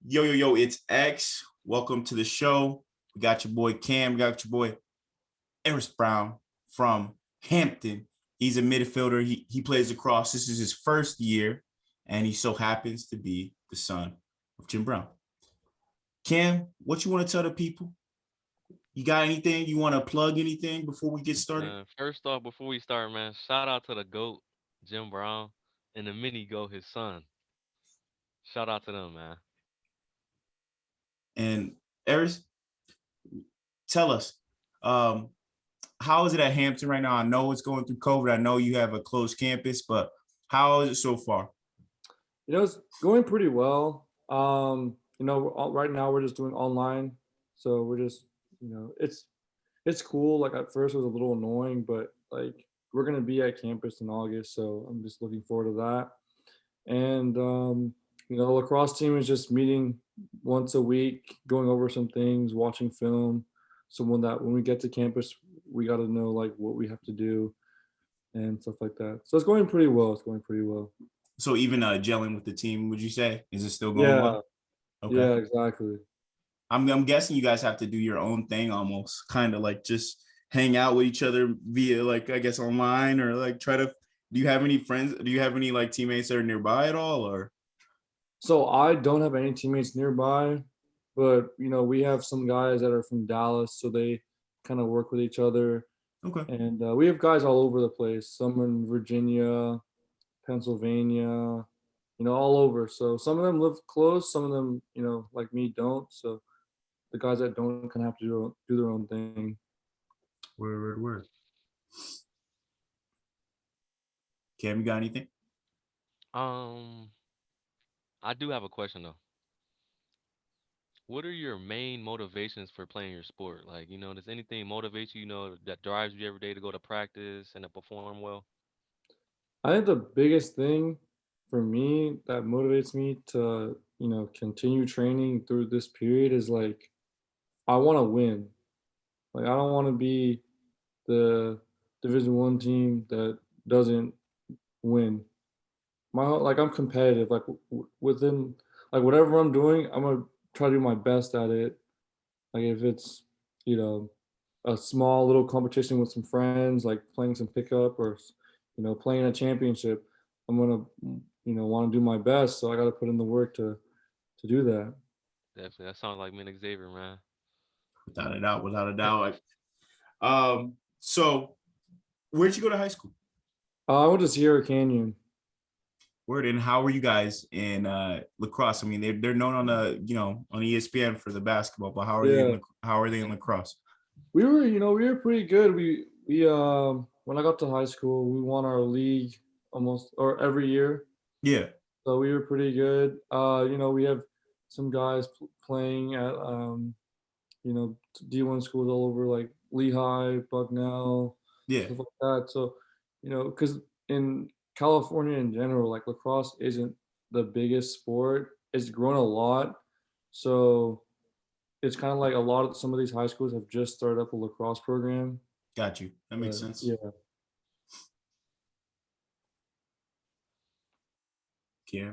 Yo, yo, yo, it's X. Welcome to the show. We got your boy Cam. We got your boy Aris Brown from Hampton. He's a midfielder. He plays lacrosse. This is his first year, and he so happens to be the son of Jim Brown. Cam, what you want to tell the people? You got anything? You want to plug anything before we get started? First off, before we start, man, shout out to the GOAT, Jim Brown, and the mini GOAT, his son. Shout out to them, man. And Aris, tell us, um, how is it at Hampton right now? I know it's going through COVID. I know you have a closed campus, but how is it so far? It's going pretty well. Right now we're just doing online, so we're just, it's cool. Like at first it was a little annoying, but like we're gonna be at campus in August, so I'm just looking forward to that. And the lacrosse team is just meeting once a week, going over some things, watching film. So when we get to campus, we got to know like what we have to do and stuff like that. So it's going pretty well. It's going pretty well. So even gelling with the team, would you say, is it still going Yeah, well? Okay. yeah, exactly. I'm guessing you guys have to do your own thing almost, kind of like just hang out with each other via like I guess online or like try to. Do you have any friends? Do you have any like teammates that are nearby at all? Or So I don't have any teammates nearby, but we have some guys that are from Dallas, so they kind of work with each other, okay, and we have guys all over the place. Some in Virginia, Pennsylvania, all over. So some of them live close, some of them, like me, don't. So the guys that don't kind of have to do their own thing. word. Cam, you got anything? Um, I do have a question though. What are your main motivations for playing your sport? Like, does anything motivate you, that drives you every day to go to practice and to perform well? I think the biggest thing for me that motivates me to, continue training through this period is like I want to win. Like I don't want to be the Division 1 team that doesn't win. Like I'm competitive. Like within like whatever I'm doing, I'm gonna try to do my best at it. Like if it's you know a small little competition with some friends, like playing some pickup or playing a championship, I'm gonna want to do my best. So I got to put in the work to do that. Definitely. That sounds like me and Xavier, man. Without a doubt, without a doubt. So where'd you go to high school? I went to Sierra Canyon. Word, and how were you guys in lacrosse? I mean, they're known on the on ESPN for the basketball, but Yeah, how are they in lacrosse? we were pretty good. We when I got to high school, we won our league almost or every year. Yeah, So we were pretty good. We have some guys playing at D1 schools all over like Lehigh, Bucknell, yeah, stuff like that. So, because in California in general, like lacrosse isn't the biggest sport. It's grown a lot. So it's kind of like a lot of some of these high schools have just started up a lacrosse program. got you. That makes But sense. yeah. Yeah.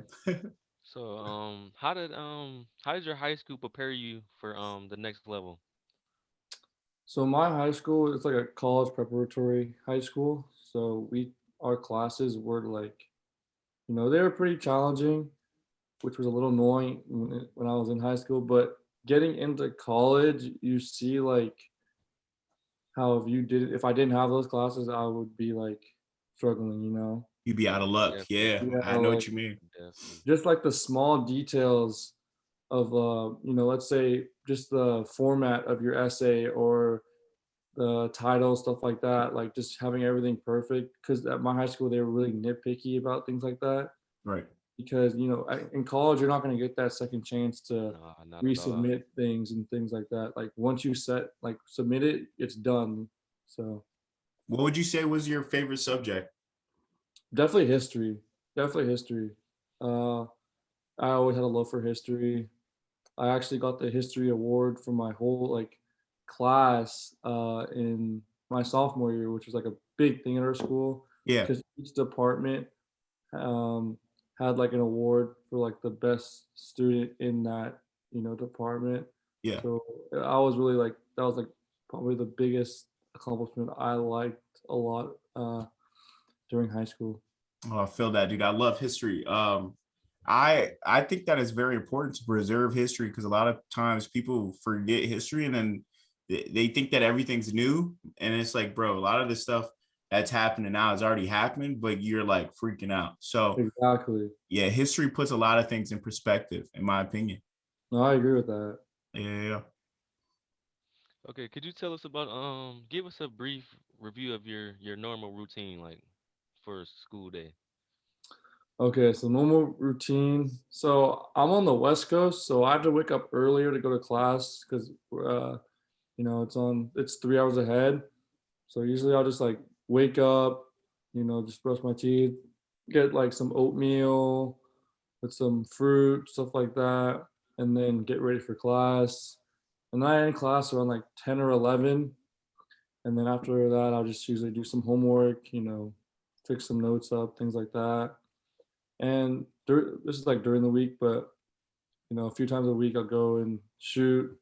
How did your high school prepare you for the next level? So my high school, it's like a college preparatory high school. So our classes were like, they were pretty challenging, which was a little annoying when I was in high school. But getting into college, you see like how if I didn't have those classes, I would be like struggling. You'd be out of luck. Definitely. Yeah, Yeah, I know like what you mean. Definitely. just like the small details of let's say just the format of your essay or the title, stuff like that, like just having everything perfect. Because at my high school, they were really nitpicky about things like that. Right. Because in college, you're not going to get that second chance to No, not at all. resubmit things and things like that. Like once you submit it, it's done. So What would you say was your favorite subject? definitely history. Definitely history. Uh, I always had a love for history. I actually got the history award for my whole like class in my sophomore year, which was like a big thing at our school Yeah. because each department um, had like an award for like the best student in that, department. Yeah. So I was really like, that was like probably the biggest accomplishment I liked a lot during high school. Oh, I feel that, dude. I love history. I think that it's very important to preserve history because a lot of times people forget history and then they think that everything's new. And it's like, bro, a lot of the stuff that's happening now is already happening, but you're like freaking out. So Exactly. yeah, history puts a lot of things in perspective, in my opinion. No, I agree with that. Yeah. Okay, could you tell us about give us a brief review of your normal routine like for a school day? Okay, so normal routine. So I'm on the West Coast, so I have to wake up earlier to go to class because it's 3 hours ahead. So usually I'll just like wake up, just brush my teeth, get like some oatmeal with some fruit, stuff like that, and then get ready for class. And I end class around like 10 or 11. And then after that, I'll just usually do some homework, fix some notes up, things like that. And this is like during the week, but a few times a week I'll go and shoot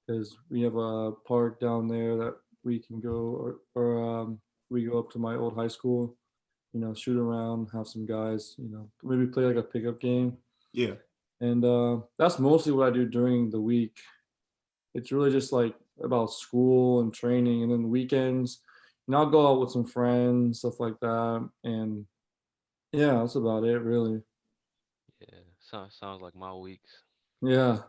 because we have a park down there that we can go, or we go up to my old high school, shoot around, have some guys, maybe play like a pickup game. Yeah. And that's mostly what I do during the week. It's really just like about school and training, and then weekends, I'll go out with some friends, stuff like that. And yeah, that's about it, really. Yeah, sounds like my weeks. Yeah.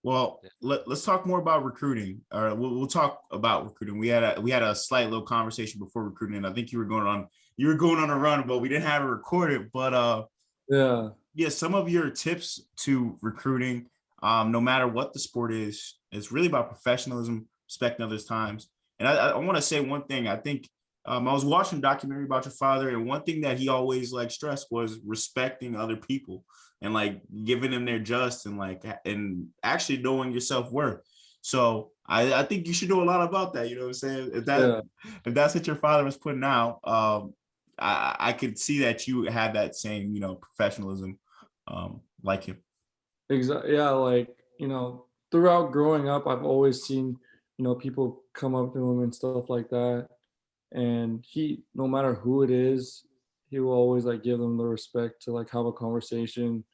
Well, Yeah. let's talk more about recruiting. Or we'll talk about recruiting. We had a slight little conversation before recruiting, and I think you were going on a run, but we didn't have it recorded. But Yeah. yeah, some of your tips to recruiting, no matter what the sport is, it's really about professionalism, respecting others' times. And I want to say one thing. I think I was watching a documentary about your father, and one thing that he always like stressed was respecting other people and like giving them their just and like and actually knowing your self-worth. So I think you should know a lot about that. You know what I'm saying? Yeah. If that's what your father was putting out, I could see that you had that same, professionalism like him. Exactly. Yeah, like, throughout growing up, I've always seen, people come up to him and stuff like that. And he, no matter who it is, he will always like give them the respect to like have a conversation.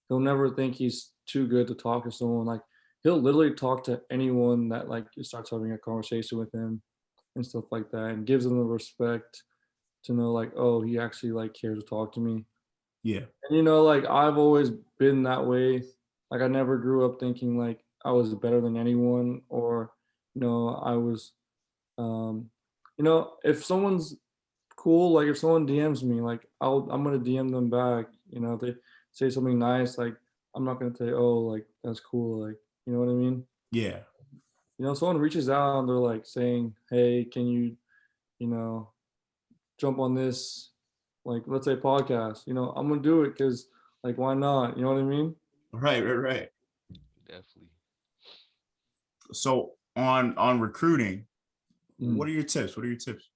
He'll never think he's too good to talk to someone. Like he'll literally talk to anyone that like starts having a conversation with him and stuff like that, and gives them the respect to know like, oh, he actually like cares to talk to me. Yeah. And like I've always been that way. Like I never grew up thinking like I was better than anyone, or I was if someone's cool, like if someone DMs me, like I'm gonna DM them back. If they say something nice, like I'm not gonna say, oh, like that's cool, like you know what I mean? Yeah. Someone reaches out and they're like saying, hey, can you, you know, jump on this, like let's say podcast, I'm gonna do it because like why not? You know what I mean? Right, right, right. Definitely. So on recruiting, Mm. what are your tips? What are your tips?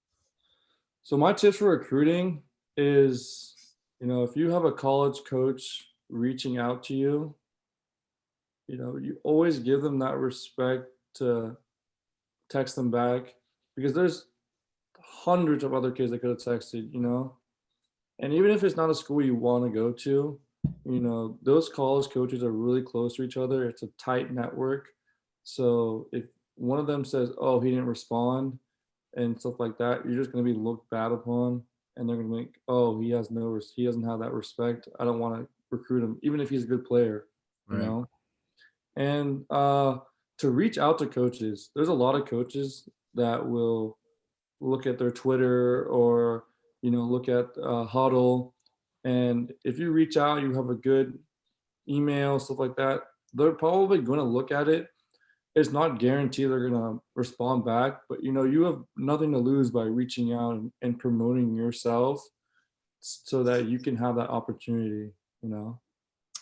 So my tips for recruiting is, if you have a college coach reaching out to you, you always give them that respect to text them back, because there's hundreds of other kids that could have texted, and even if it's not a school you want to go to, those college coaches are really close to each other. It's a tight network. So if one of them says, oh, he didn't respond and stuff like that, you're just going to be looked bad upon, and they're going to think, oh, he doesn't have that respect. I don't want to recruit him, even if he's a good player, you Right. know? And to reach out to coaches, there's a lot of coaches that will look at their Twitter, or look at Huddle, and if you reach out, you have a good email, stuff like that. They're probably going to look at it. It's not guaranteed they're going to respond back, but you have nothing to lose by reaching out and promoting yourself so that you can have that opportunity.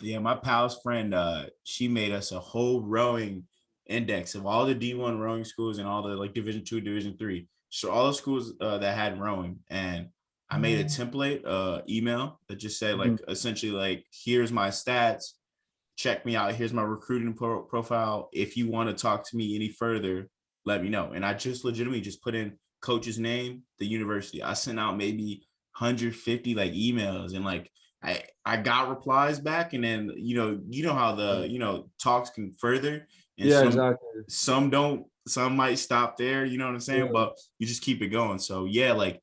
Yeah, my pal's friend, she made us a whole rowing index of all the D1 rowing schools and all the like Division 2, Division 3. So all the schools that had rowing, and I made a template email that just said like essentially like, here's my stats, check me out, here's my recruiting profile. If you want to talk to me any further, let me know. And I just legitimately just put in coach's name, the university. I sent out maybe 150 like emails, and like I got replies back, and then you know how the talks can further, and Yeah, exactly. some don't, some might stop there, you know what I'm saying? Yeah. But you just keep it going. So yeah, like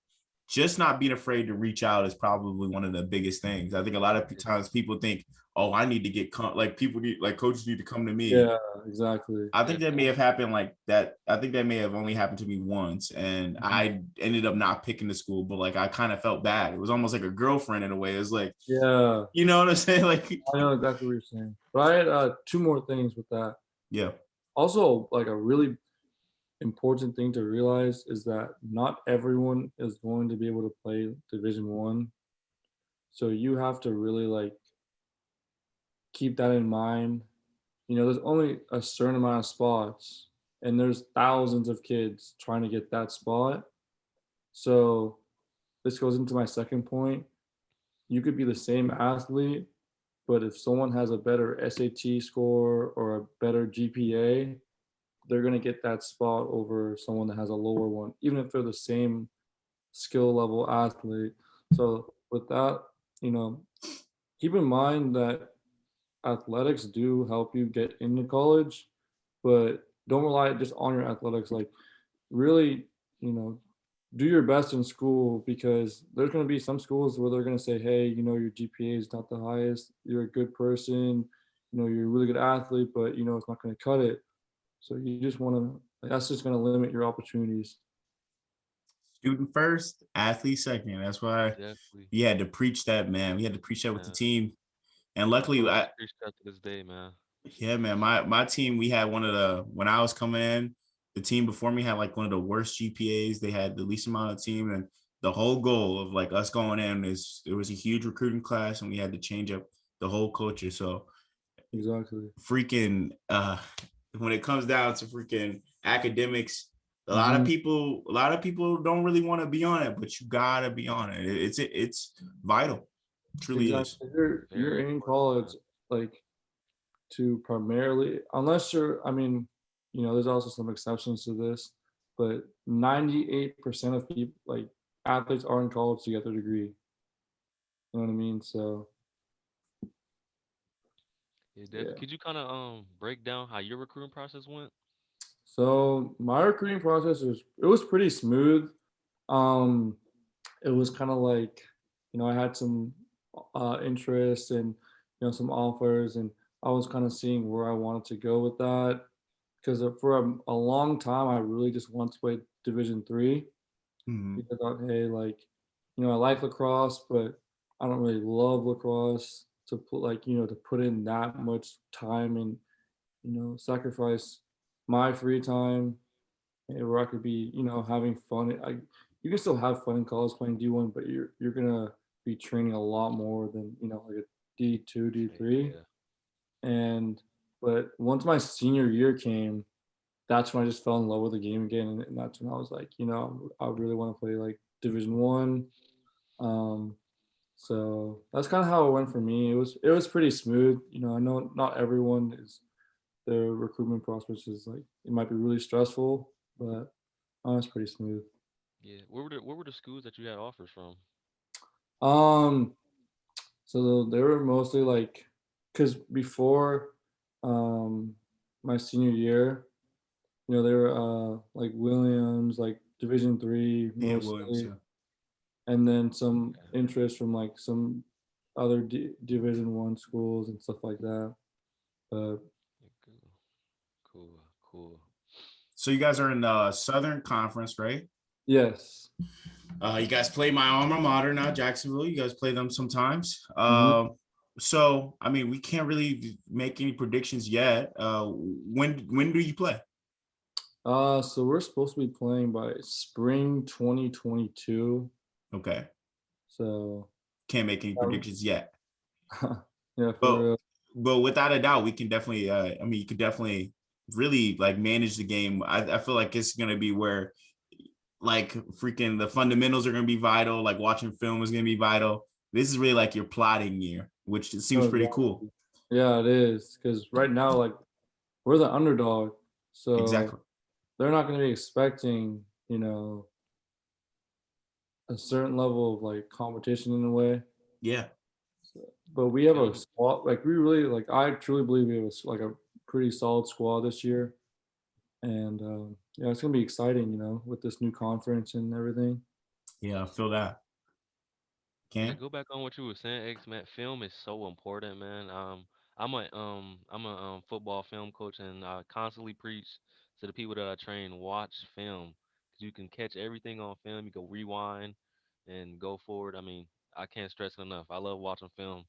just not being afraid to reach out is probably one of the biggest things. I think a lot of times people think, oh, I need to get like people need, like coaches need to come to me. Yeah, exactly. I think that may have happened like that. I think that may have only happened to me once, and I ended up not picking the school, but like I kind of felt bad. It was almost like a girlfriend in a way. It was like, Yeah, you know what I'm saying? Like, I know exactly what you're saying. But I had 2 more things with that. yeah, Also, like a really important thing to realize is that not everyone is going to be able to play Division 1. So you have to really like keep that in mind. There's only a certain amount of spots and there's thousands of kids trying to get that spot. So this goes into my second point. You could be the same athlete, but if someone has a better SAT score or a better GPA, they're going to get that spot over someone that has a lower one, even if they're the same skill level athlete. So with that, you know, keep in mind that athletics do help you get into college, but don't rely just on your athletics. Like really, do your best in school, because there's going to be some schools where they're going to say, hey, your GPA is not the highest. You're a good person. You're a really good athlete, but it's not going to cut it. So you just want to, that's just going to limit your opportunities. student first, athlete second. That's why Definitely. we had to preach that, man. We had to preach that with the team, and luckily, I preach that to this day, man. yeah, man. My team, we had one of the, when I was coming in, the team before me had like one of the worst GPAs. They had the least amount of team, and the whole goal of like us going in is it was a huge recruiting class, and we had to change up the whole culture. So Exactly. freaking when it comes down to freaking academics, a lot of people don't really want to be on it, but you gotta be on it. It's vital. It truly is. Exactly. You're in college, like, to primarily, unless you're, I mean, there's also some exceptions to this, but 98% of people, like athletes, are in college to get their degree. You know what I mean? So Yeah, definitely. yeah. Could you kind of break down how your recruiting process went? So my recruiting process was pretty smooth. Um, it was kind of like, I had some interest and some offers, and I was kind of seeing where I wanted to go with that, because for a long time I really just wanted to play Division 3, Mhm. because I thought, hey, like, I like lacrosse, but I don't really love lacrosse to put, like, to put in that much time and sacrifice my free time, where I could be, having fun. You can still have fun in college playing D1, but you're gonna be training a lot more than like a D2, D3. Yeah. And but once my senior year came, that's when I just fell in love with the game again, and that's when I was like, I really want to play like Division 1. Um, so that's kind of how it went for me. It was pretty smooth. I know not everyone is, their recruitment process is like, it might be really stressful, but it's pretty smooth. Yeah. Where were the schools that you had offers from? Um, so they were mostly like, because before um my senior year, they were like Williams, like Division 3 Yeah, Williams. mostly, Yeah. and then some interest from like some other Division 1 schools and stuff like that. But Okay, cool, cool. So you guys are in the Southern Conference, right? yes. You guys play my alma mater now, Jacksonville. You guys play them sometimes. Mhm. So I mean, we can't really make any predictions yet. When do you play? So we're supposed to be playing by spring 2022. Okay, So can't make any predictions yet. yeah, for But real. but without a doubt, we can definitely. I mean, you could definitely really like manage the game. I feel like it's gonna be where like freaking the fundamentals are gonna be vital. Like watching film is gonna be vital. This is really like your plotting year, which it seems No, pretty exactly. cool. Yeah, it is. Because right now, like, we're the underdog. So Exactly. they're not going to be expecting, you know, a certain level of like competition in a way. Yeah. But we have Yeah, a squad, like, we really, like, I truly believe we have like a pretty solid squad this year. And yeah, it's going to be exciting, you know, with this new conference and everything. Yeah, I feel that. yeah, Can go back on what you were saying, X man. Film is so important, man. I'm a football film coach, and I constantly preach to the people that I train, watch film, 'cause you can catch everything on film. You can rewind and go forward. I mean, I can't stress it enough. I love watching film.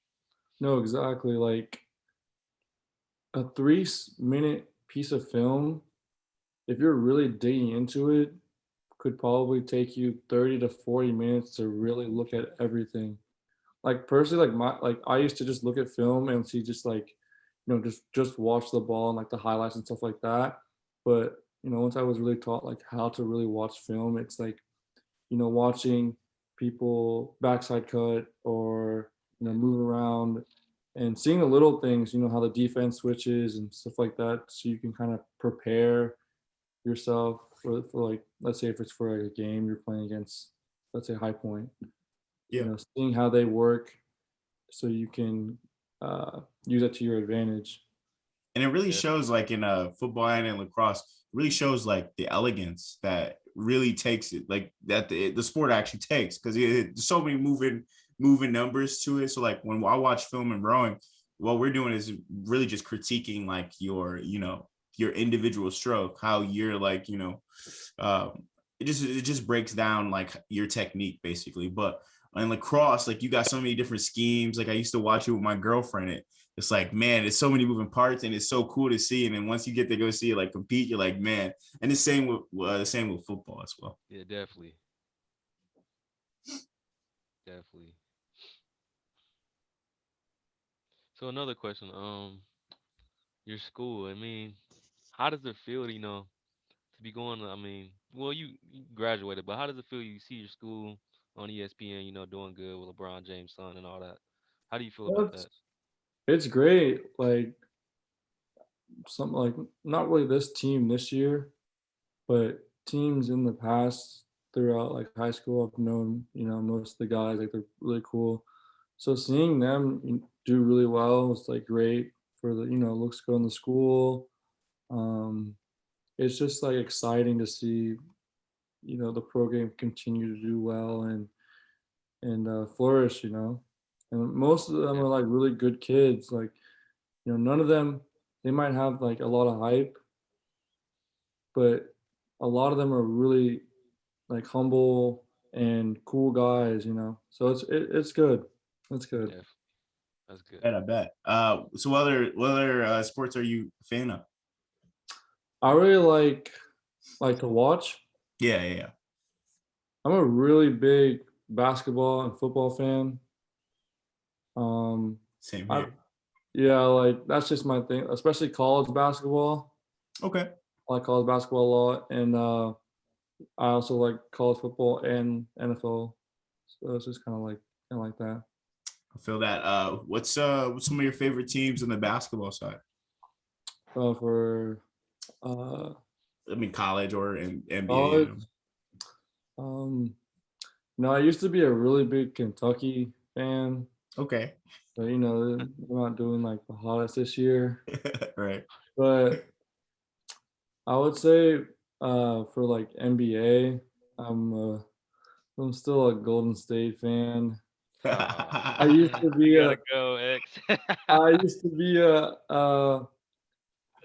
No, exactly. Like a 3 minute piece of film, if you're really digging into it, could probably take you 30 to 40 minutes to really look at everything. Like personally, like I used to just look at film and see just like, you know, just watch the ball and like the highlights and stuff like that. But you know, once I was really taught like how to really watch film, it's like, you know, watching people backside cut or, you know, move around and seeing the little things, you know, how the defense switches and stuff like that, so you can kind of prepare yourself for like, let's say if it's for like a game you're playing against, let's say High Point, you yeah. know, seeing how they work so you can use that to your advantage. And it really Definitely. shows like in football and in lacrosse, really shows like the elegance that really takes it, like that the sport actually takes, because there's so many moving numbers to it. So like when I watch film and rowing, what we're doing is really just critiquing like your individual stroke, how you're like, it just breaks down like your technique basically. But in lacrosse, like you got so many different schemes. Like I used to watch it with my girlfriend. It's like, man, it's so many moving parts, and it's so cool to see. And then once you get to go see it like compete, you're like, man. And the same with football as well. Yeah, definitely, definitely. So another question, your school. I mean, how does it feel, to be going to, I mean, well, you graduated, but how does it feel you see your school on ESPN, doing good with LeBron James' son and all that? How do you feel Well, about that? it's great. Like some like not really this team this year, but teams in the past throughout like high school, I've known, you know, most of the guys, like they're really cool. So seeing them do really well is like great for the, you know, looks good in the school. Um, it's just like exciting to see, you know, the program continue to do well and flourish, you know. And most of them are like Definitely. really good kids. Like, you know, none of them, they might have like a lot of hype, but a lot of them are really like humble and cool guys, you know. So it's good. It's good. Definitely. That's good. Bet, I bet. So what other sports are you a fan of? I really like to watch. Yeah, yeah, yeah. I'm a really big basketball and football fan. Um, Same I here. yeah, like that's just my thing, especially college basketball. Okay. I like college basketball a lot, and I also like college football and NFL. So it's just kind of like that. I feel that. What's some of your favorite teams on the basketball side? For uh, I mean, college or in NBA. college, um, no, I used to be a really big Kentucky fan, Okay. but you know they're not doing like the hottest this year. Right. But I would say for like NBA, I'm uh, I'm still a Golden State fan. Oh I used man, to you be gotta a go, X. I used to be a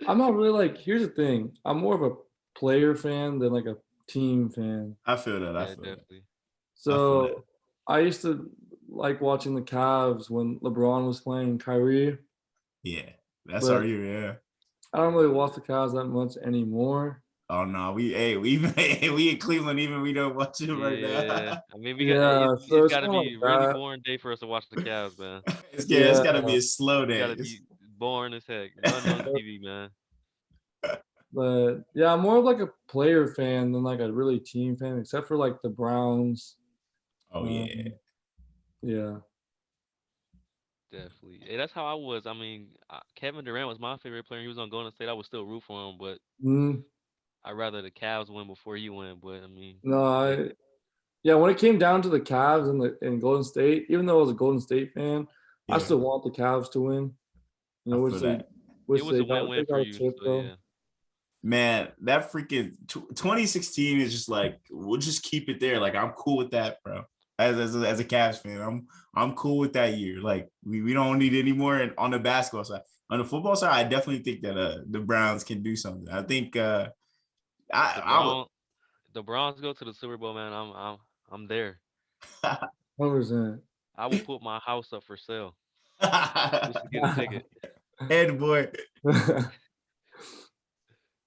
I'm not really like, here's the thing. I'm more of a player fan than like a team fan. I feel that. I Yeah, feel that. definitely. I feel that. So I used to like watching the Cavs when LeBron was playing Kyrie, Yeah. That's our but year. Yeah. I don't really watch the Cavs that much anymore. Oh no, we in Cleveland, even we don't watch it right Yeah, now. I mean, Yeah, so it's it's got to kind of be like a really that. boring day for us to watch the Cavs, man. It's Yeah, gotta be a slow It's got day. to be boring as heck. Nothing on TV, man. But yeah, I'm more of like a player fan than like a really team fan, except for like the Browns. Oh yeah. Yeah. Definitely. Hey, that's how I was. I mean, Kevin Durant was my favorite player. He was on Golden State. I would still root for him, but Mm, I'd rather the Cavs win before he win. But I mean, no, hey, yeah, when it came down to the Cavs and Golden State, even though I was a Golden State fan, I Yeah. still want the Cavs to win. You I know, feel that. it which was a they win-win for got a you. chip So though. yeah, Man, that freaking 2016 is just like we'll just keep it there. Like I'm cool with that, bro. As a Cavs fan, I'm cool with that year. Like we don't need any more. And on the basketball side, on the football side, I definitely think that the Browns can do something. I think the I would. Brown, the Browns go to the Super Bowl, man. I'm there. 100%. I will put my house up for sale just to get a ticket. Head boy.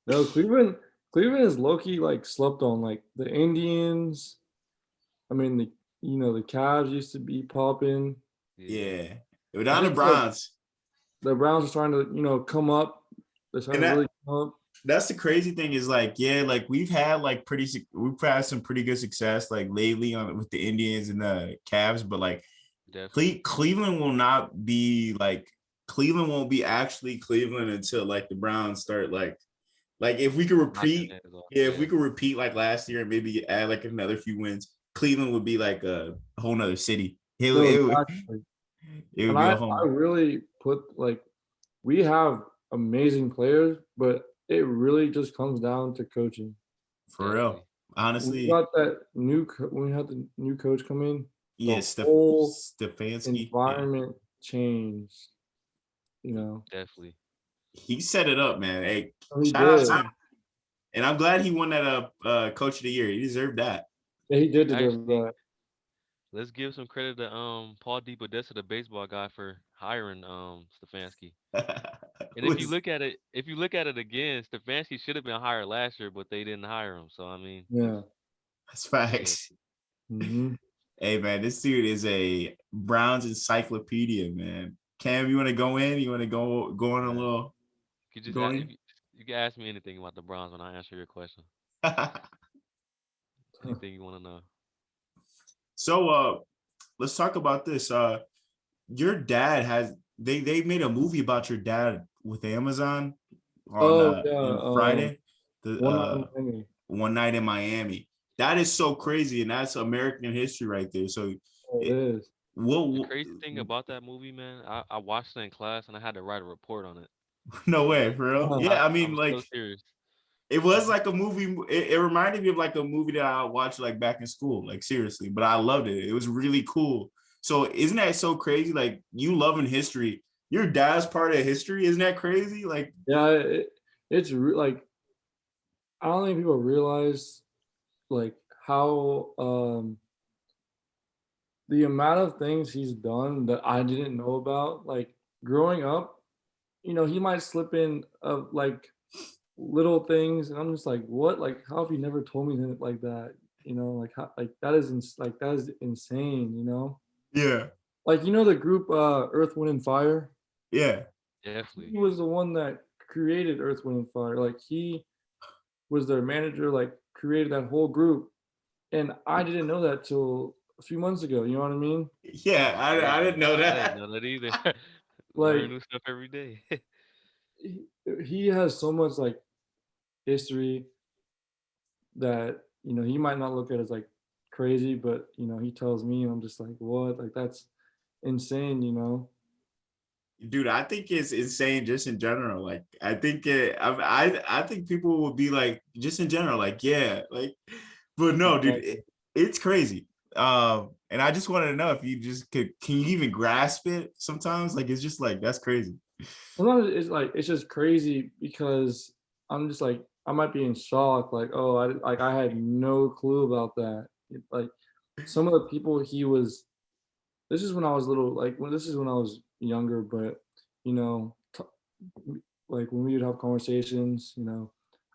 No, Cleveland is low key like slept on. Like the Indians, I mean the Cavs used to be popping. Yeah, Yeah. I Without the think like Browns. the Browns are starting to come up. They're starting And to that really come up. that's the crazy thing is like, yeah, like we've had some pretty good success like lately on with the Indians and the Cavs, but like definitely. Cleveland will not be like Cleveland won't be actually Cleveland until like the Browns start like if we could Knock their repeat, heads off. yeah, if Yeah, we could repeat like last year and maybe add like another few wins, Cleveland would be like a whole nother city. No, Would exactly. it would And be a I home really put like we have amazing players, but it really just comes down to coaching. for real. definitely. When we Honestly, got that when we had the new coach come in, yeah, the whole Stefanski, yeah. environment changed. You know, Definitely. He set it up, man. Hey, so he shout out did. to him. And I'm glad he won that coach of the year. He deserved that. Yeah, he did deserve Actually, that. let's give some credit to Paul DePodesta, the baseball guy, for hiring Stefanski. And Who is if you look at it again, Stefanski should have been hired last year, but they didn't hire him. So I mean, Yeah. that's yeah, facts. Hmm. Hey man, this dude is a Browns encyclopedia, man. Cam, you want to go in? You want to go on a yeah. little You just going? you can ask me anything about the Browns when I answer your question. Anything you want to know. So let's talk about this. Your dad has they made a movie about your dad with Amazon Oh yeah. on Friday. The One night in Miami. One night in Miami. That is so crazy, and that's American history right there. So, Oh, it it, is. The what? crazy thing about that movie, man, I watched it in class and I had to write a report on it. No So way, for real. Uh-huh. Yeah, I mean, I'm so like serious. it was like a movie. It reminded me of like a movie that I watched like back in school. Like seriously, but I loved it. It was really cool. So, isn't that so crazy? Like you loving history. Your dad's part of history. Isn't that crazy? Like, Yeah, like I don't think people realize like how the amount of things he's done that I didn't know about. Like growing up, he might slip in of like little things, and I'm just like, what? Like, how have you never told me anything like that? Like how, like that is insane. yeah, Like the group Earth, Wind, and Fire. yeah. Definitely. He was the one that created Earth, Wind, and Fire. Like he was their manager. Like created that whole group, and I didn't know that till a few months ago. You know what I mean? Yeah, I Crazy. didn't know I didn't that. know that either. Learn Like new stuff every day. he has so much like history that he might not look at as like crazy, but he tells me, and I'm just like, what? Like that's insane. Dude, I think it's insane just in general. Like, I think I think people will be like, just in general, like, yeah, like, but no, dude, Exactly. it's crazy. And I just wanted to know if you just can you even grasp it sometimes? Like, it's just like that's crazy. Sometimes it's like it's just crazy because I'm just like I might be in shock, like, oh, I had no clue about that. Like some of the people he was. This is when I was little, like when this is when I was younger, but you know, t- like when we would have conversations,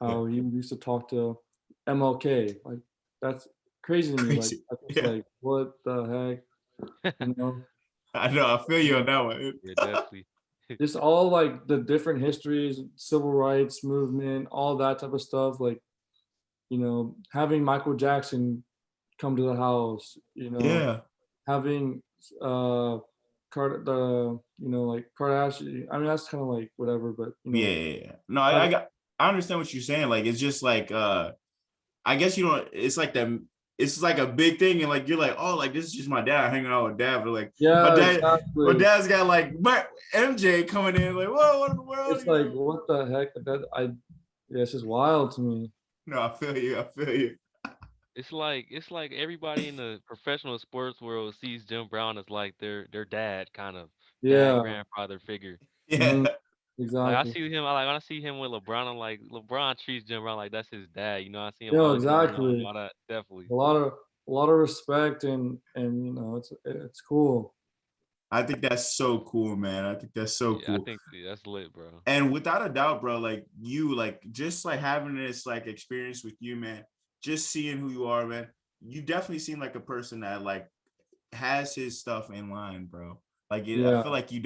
Yeah, how he used to talk to MLK, like that's crazy to me. Like crazy. I was Yeah, like, what the heck, you know? I know. I feel you Yeah. on that one. Yeah, definitely. just all like the different histories, civil rights movement, all that type of stuff. Like, having Michael Jackson come to the house, Yeah. having uh like Kardashian. I mean, that's kind of like whatever, but Yeah. No, having, I understand what you're saying. Like it's just like I guess you don't it's like that it's like a big thing and like you're like, oh, like this is just my dad hanging out with dad, but like yeah, exactly. dad's got like MJ coming in, like, whoa, what in the world, It's like, what the heck? Yeah, it's just wild to me. No, I feel you. I feel you. It's like everybody in the professional sports world sees Jim Brown as like their dad kind of dad Yeah. grandfather figure. Yeah. Hmm. Like I Exactly. see him, like when I see him with LeBron, I'm like LeBron treats Jim Brown like that's his dad. I see him hugging him and Exactly. all that. Definitely. A lot of respect, and it's cool. I think that's so cool, man. I think that's so Yeah, I cool. think that's lit, bro. And without a doubt, bro, like you, like just like having this like experience with you, man, just seeing who you are, man, you definitely seem like a person that like has his stuff in line, bro. Like I Yeah. feel like you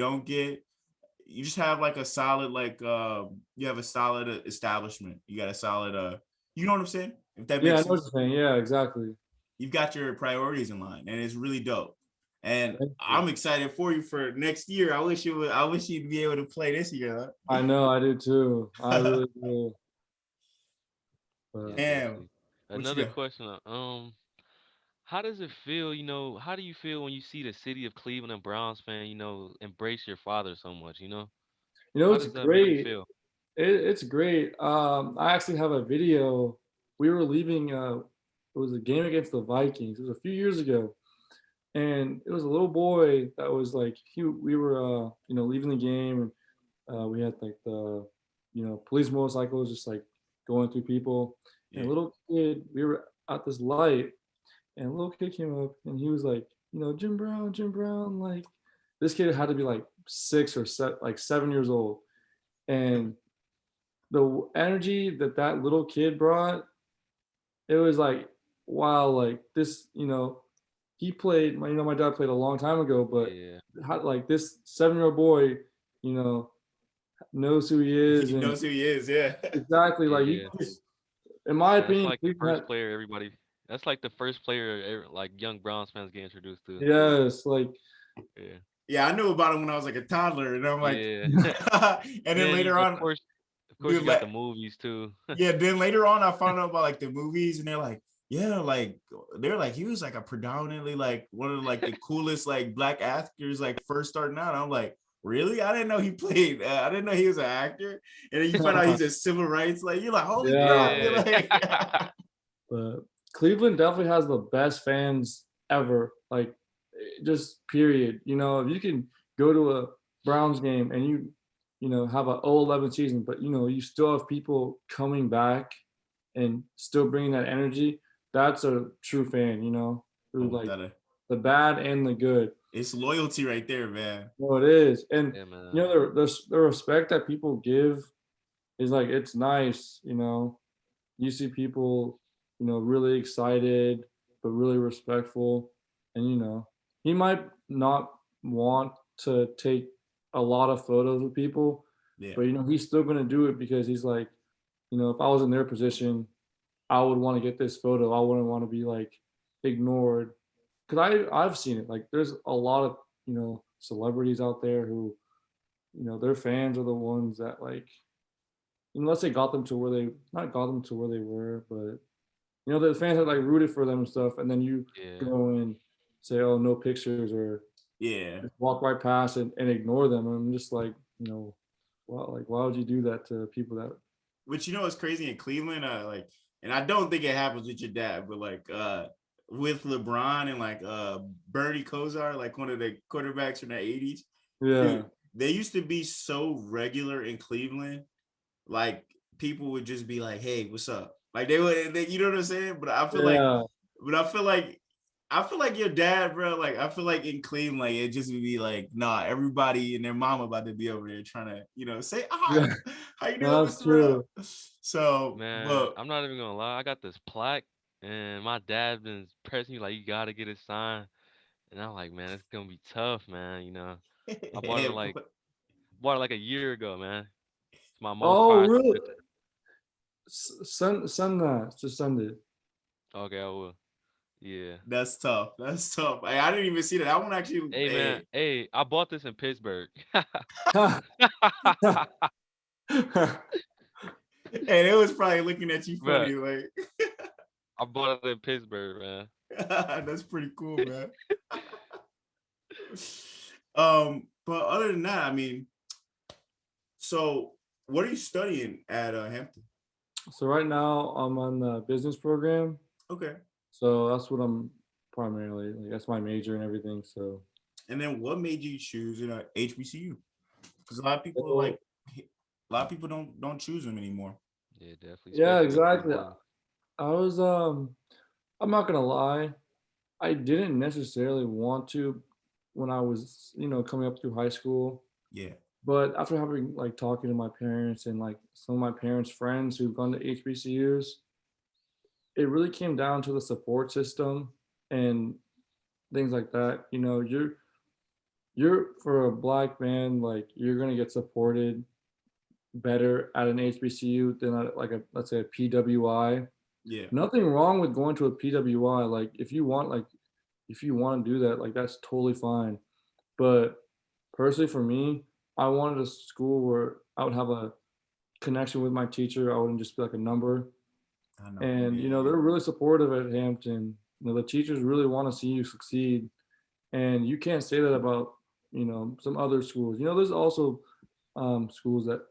just have like a solid, like you have a solid establishment. You got a solid you know what I'm saying? If that Yeah, I makes know what sense. you're saying. Yeah, exactly. You've got your priorities in line and it's really dope. And Thank you. I'm excited for you for next year. I wish you'd be able to play this year. I know, I do too. I Huh? really do. Yeah, But Damn. definitely. What you Another got? question. How does it feel? How do you feel when you see the city of Cleveland and Browns fan, embrace your father so much? How it's does that make you great. feel? It's great. I actually have a video. We were leaving. It was a game against the Vikings. It was a few years ago, and it was a little boy that was like we were leaving the game, and we had like the police motorcycles just like going through people, and a Yeah. little kid. We were at this light, and a little kid came up, and he was like, Jim Brown, Jim Brown. Like this kid had to be like 7 years old, and the energy that little kid brought, it was like, wow, like this, he played. My dad played a long time ago, but Yeah. how, like this 7-year-old boy, you know, knows who he is, He and knows who he is. Yeah. exactly like he Yeah. just, in my That's opinion, like the Cleveland first had, player everybody. That's like the first player like young Browns fans get introduced to. yes, like Yeah. Yeah, I knew about him when I was like a toddler, and I'm like, Yeah. and then Then later of on, course dude, you got the movies too. yeah, then later on, I found out about like the movies, and they're like, yeah, like they're like he was like a predominantly like one of like the coolest like black actors like first starting out. I'm like, really? I didn't know he played. I didn't know he was an actor. And then you find out he's a civil rights. Like you're like, holy crap! yeah. You're Yeah. like, But Cleveland definitely has the best fans ever. Like, just period. If you can go to a Browns game and have a 0-11 season, but you still have people coming back and still bringing that energy. That's a true fan. Who oh, like that the bad and the good. it's loyalty right there, man. No, it is, and Yeah, man. the respect that people give is like it's nice. You see people, really excited but really respectful, and he might not want to take a lot of photos with people, Yeah, but he's still going to do it because he's like, if I was in their position, I would want to get this photo. I wouldn't want to be like ignored, because I've seen it. Like there's a lot of celebrities out there who their fans are the ones that like, unless they got them to where they not got them to where they were, but the fans had like rooted for them and stuff, and then you Yeah. go and say, "Oh, no pictures," or yeah. just walk right past and ignore them. And I'm just like, well, like why would you do that to people that? Which what's crazy in Cleveland, like, and I don't think it happens with your dad, but like with LeBron and like Bernie Kosar, like one of the quarterbacks from the 80s, Yeah, dude, they used to be so regular in Cleveland, like people would just be like, "Hey, what's up?" Like you know what I'm saying? yeah, But I feel like your dad, bro. Like I feel like in Cleveland, like it just would be like, nah, everybody and their mom about to be over there trying to, say hi. yeah. How you doing, No, that's Mr. Rob? true. So, Man, but I'm not even gonna lie. I got this plaque, and my dad been pressing me like you gotta get it signed, and I'm like, man, it's gonna be tough, man. I bought it yeah, like bought it like a year ago, man. It's my most Oh, prized really? possession. Send that. Just send it. Okay, I will. Yeah. That's tough. That's tough. I didn't even see that. That one actually. Hey man, Hey, hey, I bought this in Pittsburgh. and it was probably looking at you Man, funny, like. I bought it in Pittsburgh, man. That's pretty cool, man. But other than that, I mean, so what are you studying at Hampton? So right now I'm on the business program. Okay. So that's what I'm primarily like. That's my major and everything. So, And then what made you choose HBCU? Because a lot of people are so like, a lot of people don't choose them anymore. Yeah, definitely, yeah, especially up here exactly. too. I was I'm not gonna lie. I didn't necessarily want to when I was, coming up through high school. Yeah. But after having like talking to my parents and like some of my parents' friends who've gone to HBCUs, it really came down to the support system and things like that. You're for a black man, like you're gonna get supported better at an HBCU than at like a let's say a PWI. Yeah. Nothing wrong with going to a PWI. If you want to do that, like that's totally fine. But personally for me, I wanted a school where I would have a connection with my teacher. I wouldn't just be like a number. I know. And Yeah. they're really supportive at Hampton. The teachers really want to see you succeed. And you can't say that about, some other schools. There's also schools that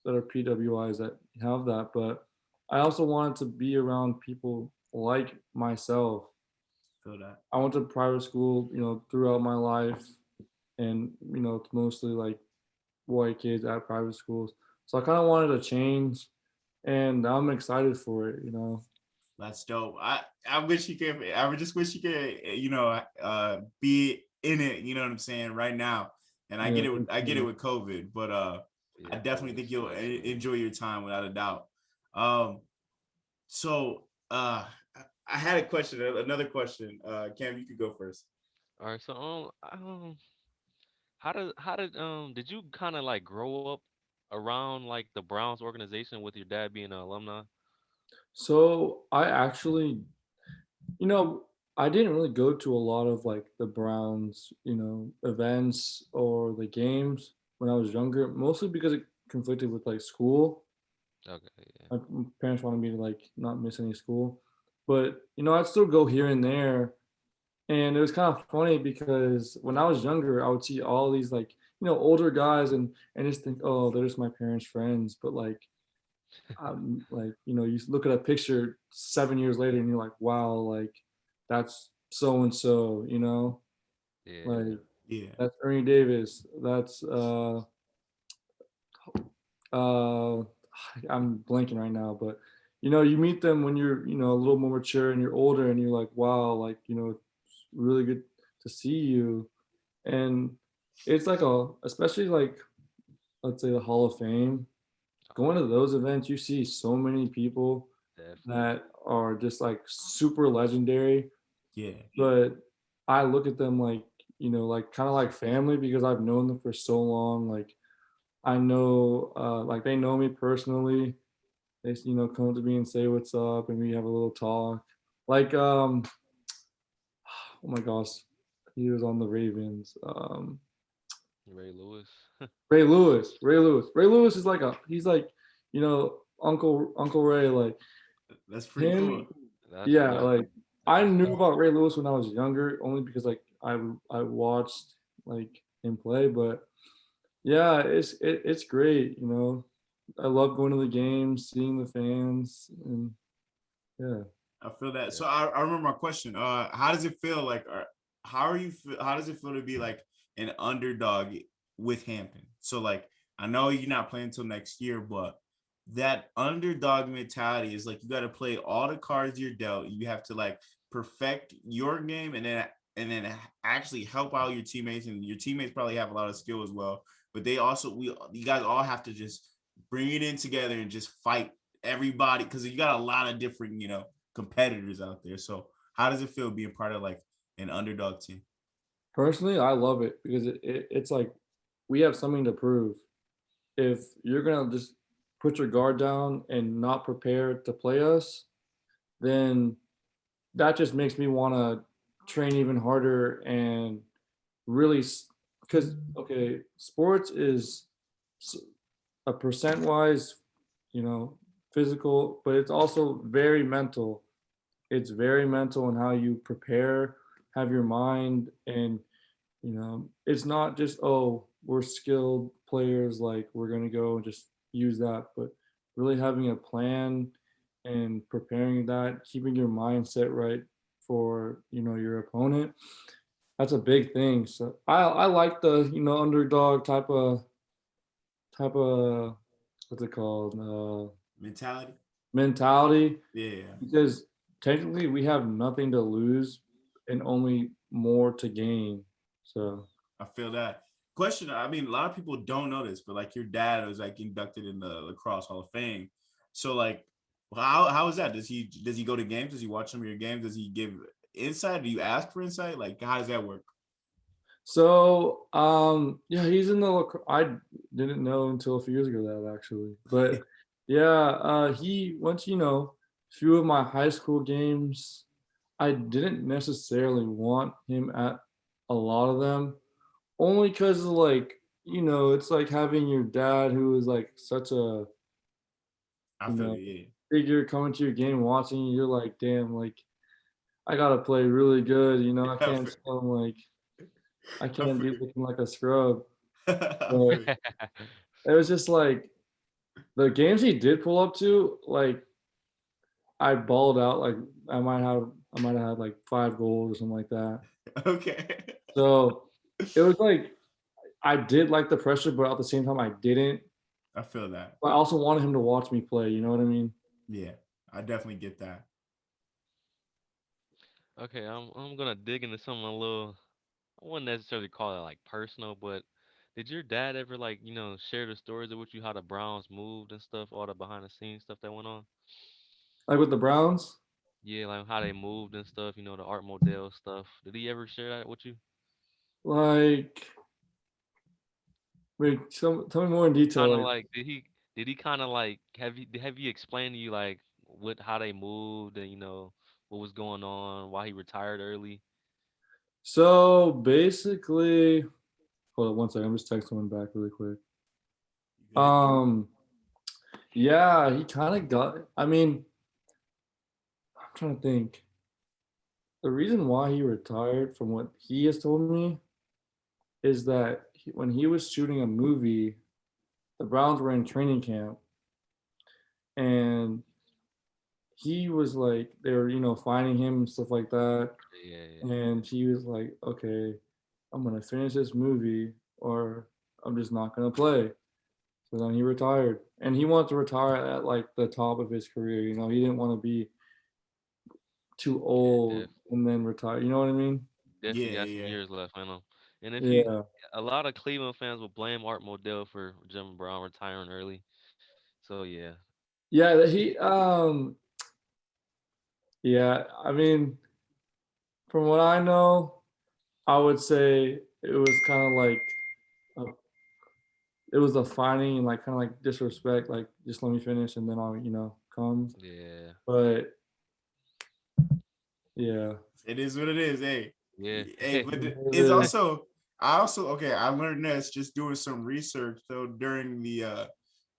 are PWIs that have that, but I also wanted to be around people like myself. Feel that. I went to private school, throughout my life, and it's mostly like white kids at private schools. So I kind of wanted to change, and I'm excited for it. That's dope. I wish you could. I would just wish you could. Be in it. You know what I'm saying right now. And I get Yeah, it. thank I get it you. with COVID, but I Yeah, definitely COVID think you'll sucks, man. enjoy your time without a doubt. Um, so I had a question. Another question. Cam, you could go first. All right, so did you kind of like grow up around like the Browns organization with your dad being an alumni? So I actually, you know, I didn't really go to a lot of like the Browns, events or the games when I was younger, mostly because it conflicted with like school. Okay, yeah. My parents wanted me to like not miss any school, but I'd still go here and there. And it was kind of funny because when I was younger, I would see all these like older guys and just think, oh, they're just my parents' friends. But you look at a picture 7 years later and you're like, wow, like that's so and so, Yeah. like Yeah. that's Ernie Davis. That's uh I'm blanking right now, but you meet them when you're a little more mature and you're older and you're like, wow, like it's really good to see you. And it's like especially like let's say the Hall of Fame, Oh going to yeah, those events, you see so many people definitely. that are just like super legendary. Yeah. But I look at them like, like kind of like family because I've known them for so long. Like I know, like they know me personally. They, come to me and say what's up, and we have a little talk. Like, oh my gosh, he was on the Ravens. Ray Lewis. Ray Lewis, Ray Lewis, Ray Lewis is like he's like, Uncle Ray, like That's pretty him. cool. That's Yeah, that's like I that's knew dope. about Ray Lewis when I was younger, only because like I watched like him play. But yeah, it's great. I love going to the games, seeing the fans, and yeah. I feel that. Yeah. So I remember my question. How does it feel like? How are you? How does it feel to be like an underdog with Hampton? So like, I know you're not playing until next year, but that underdog mentality is like you got to play all the cards you're dealt. You have to like perfect your game, and then actually help out your teammates, and your teammates probably have a lot of skill as well. But they also you guys all have to just bring it in together and just fight everybody because you got a lot of different competitors out there. So how does it feel being part of like an underdog team? Personally, I love it because it's like we have something to prove. If you're gonna just put your guard down and not prepare to play us, then that just makes me want to train even harder and really, because okay, sports is a percent wise, you know, physical, but it's also very mental. It's very mental in how you prepare, have your mind, and it's not just, oh, we're skilled players, like we're gonna go and just use that, but really having a plan and preparing that, keeping your mindset right for your opponent. That's a big thing. So I like the underdog type of what's it called, Mentality. mentality, Yeah, because technically we have nothing to lose and only more to gain. So I feel that. Question. I mean, a lot of people don't know this, but like your dad was like inducted in the Lacrosse Hall of Fame. So like, how is that? Does he go to games? Does he watch some of your games? Does he give insight? Do you ask for insight? Like, how does that work? yeah, he's in the I didn't know until a few years ago that actually. But yeah, he went to, few of my high school games. I didn't necessarily want him at a lot of them, only because like, it's like having your dad who is like such a, I you feel know, you. figure coming to your game, watching you, you're like, damn, like I gotta play really good, I Yeah, can't sound like I I can't feel be you. looking like a scrub. I But feel you. it was just like the games he did pull up to, like I balled out. Like I might have had like 5 goals or something like that. Okay. So it was like I did like the pressure, but at the same time I didn't. I feel that. But I also wanted him to watch me play. You know what I mean? Yeah, I definitely get that. Okay, I'm gonna dig into something a little. I wouldn't necessarily call it like personal, but did your dad ever like share the stories of with you how the Browns moved and stuff, all the behind the scenes stuff that went on? Like with the Browns. Yeah, like how they moved and stuff. The Art Modell stuff. Did he ever share that with you? Like, wait, tell me more in detail. Kind of Like, like did he kind of like have you explained to you like what how they moved and what was going on, why he retired early? so basically, hold on one second. I'm just texting someone back really quick. You good? Um, yeah, he kind of got. I mean, I'm trying to think. The reason why he retired, from what he has told me, is that when he was shooting a movie, the Browns were in training camp, and he was like, they were, finding him and stuff like that. Yeah, yeah. And he was like, okay, I'm gonna finish this movie or I'm just not gonna play. So then he retired. And he wanted to retire at like the top of his career. He didn't want to be too Yeah, old and then retire. You know what I mean? definitely Yeah, got some yeah. years left in him. And if you, Yeah. a lot of Cleveland fans will blame Art Modell for Jim Brown retiring early. So yeah, Yeah, yeah, I mean, from what I know, I would say it was kind of like a, it was a finding and like kind of like disrespect, like just let me finish and then I'll, come. yeah, But yeah. It is what it is. Hey, yeah. hey, but It it's is. also I also okay. I learned this just doing some research. So during the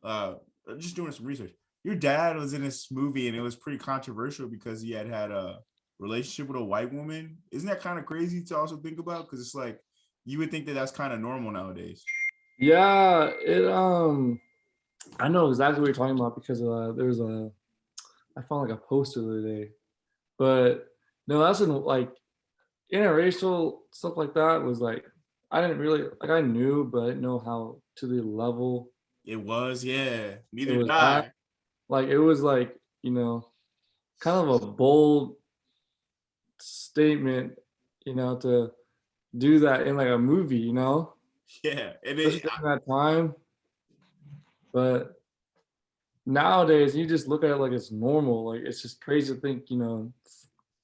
uh just doing some research. Your dad was in this movie and it was pretty controversial because he had a relationship with a white woman. Isn't that kind of crazy to also think about? Because it's like you would think that that's kind of normal nowadays. Yeah, I know exactly what you're talking about because there's a I found like a poster the other day. But no, that's in like interracial stuff like that was like I didn't really like I knew, but I didn't know how to the level It was, yeah. it Neither was did at. I. Like it was like, kind of a bold statement, to do that in like a movie, Yeah, and especially during that time. But nowadays you just look at it like it's normal. Like it's just crazy to think,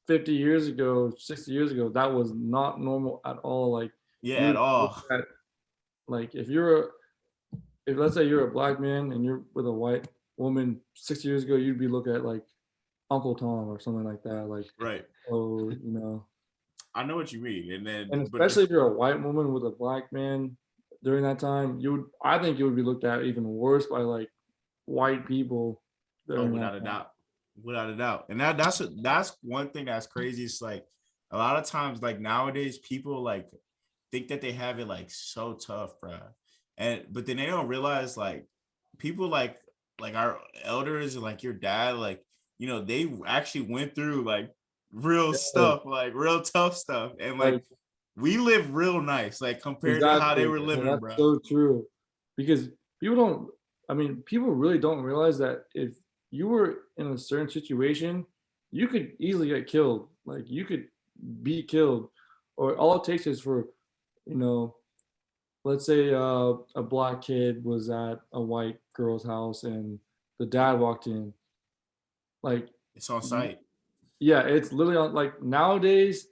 50 years ago, 60 years ago, that was not normal at all. Like yeah, you at would look all. at like if let's say you're a black man and you're with a white woman 60 years ago, you'd be looked at like Uncle Tom or something like that. Like, Right. oh, you know. I know what you mean. And then, And but especially if you're a white woman with a black man during that time, I think you would be looked at even worse by like white people oh, during without that a time. doubt, without a doubt. And that's one thing that's crazy. It's like a lot of times, like nowadays, people like think that they have it like so tough, bro. And but then they don't realize like people like our elders and like your dad, like they actually went through like real Yeah, stuff, like real tough stuff, and like like we live real nice, like compared to how they exactly. were And living, that's bro. so true. Because people don't I mean, people really don't realize that if you were in a certain situation, you could easily get killed. Like you could be killed. Or all it takes is for, you know, let's say a black kid was at a white girl's house and the dad walked in. Like, It's on y- site. yeah, it's literally on. Like nowadays,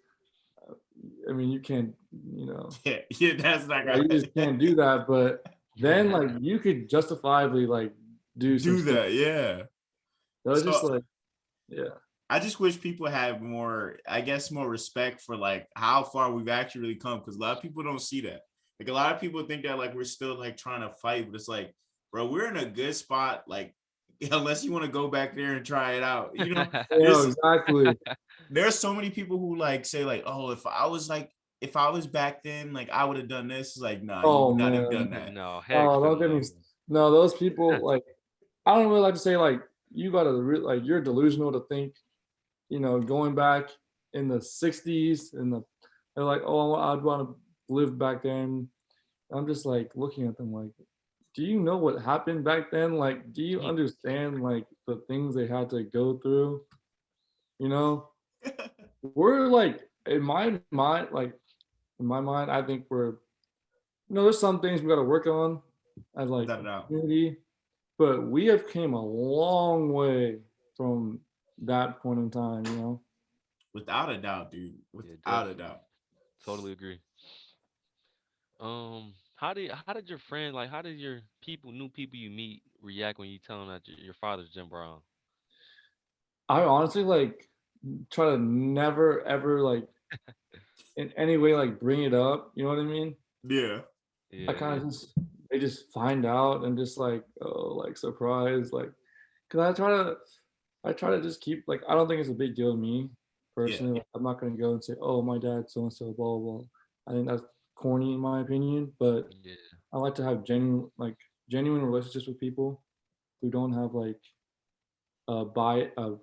I mean, you can't, you know, Yeah, that's not you gonna just can't do that. But then, like, you could justifiably like do some do stuff. that. Yeah. That was just So like, yeah, I just wish people had more, I guess, more respect for like how far we've actually really come. Because a lot of people don't see that. Like a lot of people think that like we're still like trying to fight, but it's like, bro, we're in a good spot. Like, unless you want to go back there and try it out, yeah, there's exactly. there's so many people who like say like, oh, if I was back then, like I would have done this. It's like, nah, you Oh would not have man, done that. No, heck oh don't get me. no. No, those people like I don't really like to say like you gotta like you're delusional to think going back in the 60s and they're like, oh, I'd want to live back then. I'm just like looking at them like, do you know what happened back then? Like, do you understand like the things they had to go through? You know, we're like in my mind, I think there's some things we got to work on as like Without a a doubt. community, but we have came a long way from that point in time. Without a doubt, dude. Yeah, Without a definitely. doubt. Totally agree. How did your friend like how did your new people you meet react when you tell them that your father's Jim Brown? I honestly like try to never ever like in any way like bring it up. You know what I mean? Yeah. I Yeah, kind yeah, of just they just find out and just like oh like surprise like because I try to just keep like I don't think it's a big deal to me Yeah. personally. Like, I'm not gonna go and say oh my dad so and so blah blah blah. I think that's corny in my opinion, but yeah, I like to have genuine relationships with people who don't have like a buy uh,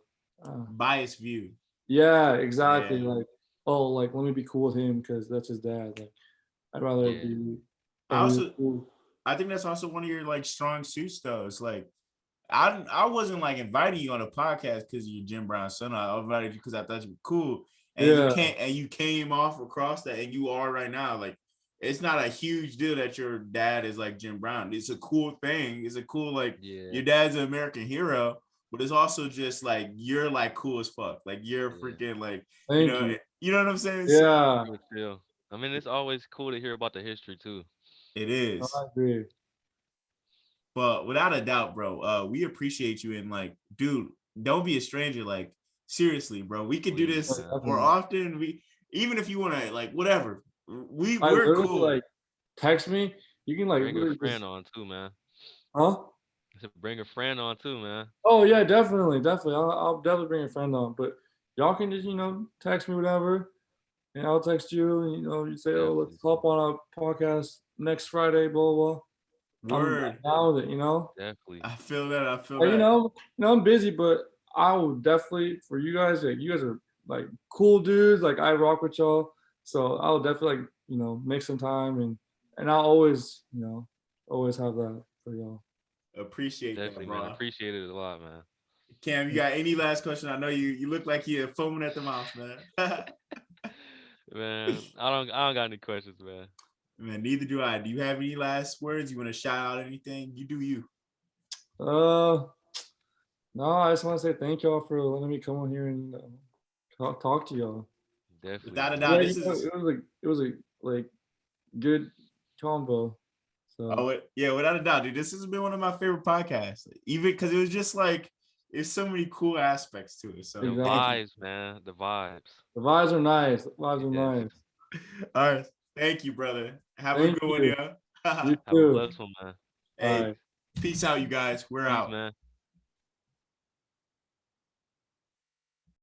Biased view. yeah, exactly. Yeah. Like, oh, like let me be cool with him because that's his dad. Like, I'd rather yeah, be, I oh, he's also cool. I think that's also one of your like strong suits though. It's like I wasn't like inviting you on a podcast because you're Jim Brown's son. I invited you because I thought you were cool. Yeah, And you came off across that and you are right now. Like it's not a huge deal that your dad is like Jim Brown. It's a cool thing. It's a cool like yeah, your dad's an American hero, but it's also just like you're like cool as fuck. Like you're yeah. freaking like, thank you. you know what I'm saying? So Yeah, Real chill. I mean, it's always cool to hear about the history too. it no, is. I agree. But without a doubt, bro, we appreciate you and like, dude, don't be a stranger. Like, seriously, bro, we could do Please, No, this man. more definitely. often. We even if you want to, like, whatever, I we're literally cool. like text me. You can like Bring a literally friend just, on too, man. huh? I said bring a friend on too, man. Oh yeah, definitely, definitely. I'll definitely bring a friend on. But y'all can just text me whatever, and I'll text you. And, you say, oh, let's Definitely, hop on a podcast next Friday. Blah blah. Blah. I'm Word. down with it. definitely. I feel that. I feel Like, that. I'm busy, but I will definitely for you guys. Like, you guys are like cool dudes. Like, I rock with y'all, so I'll definitely like make some time and I'll always have that for y'all. Appreciate that, Definitely, man. bro. Appreciate it a lot, man. Cam, you got any last question? I know you look like you're foaming at the mouth, man. Man, I don't got any questions, man. Man, neither do I. Do you have any last words? You want to shout out anything? You do you. Uh, no, I just want to say thank y'all for letting me come on here and talk to y'all. Definitely, Without a man. doubt, Yeah, this is it was a like good combo. So Yeah, without a doubt, dude. This has been one of my favorite podcasts, even because it was just like there's so many cool aspects to it. So The Exactly. thank you. vibes, man. The vibes. the vibes are nice. The vibes are Yes. nice. All right, thank you, brother. Have a Thank good one, you. yeah. You Have a too. blessed one, man. All Hey, right. peace out, you guys. We're Peace, out. man.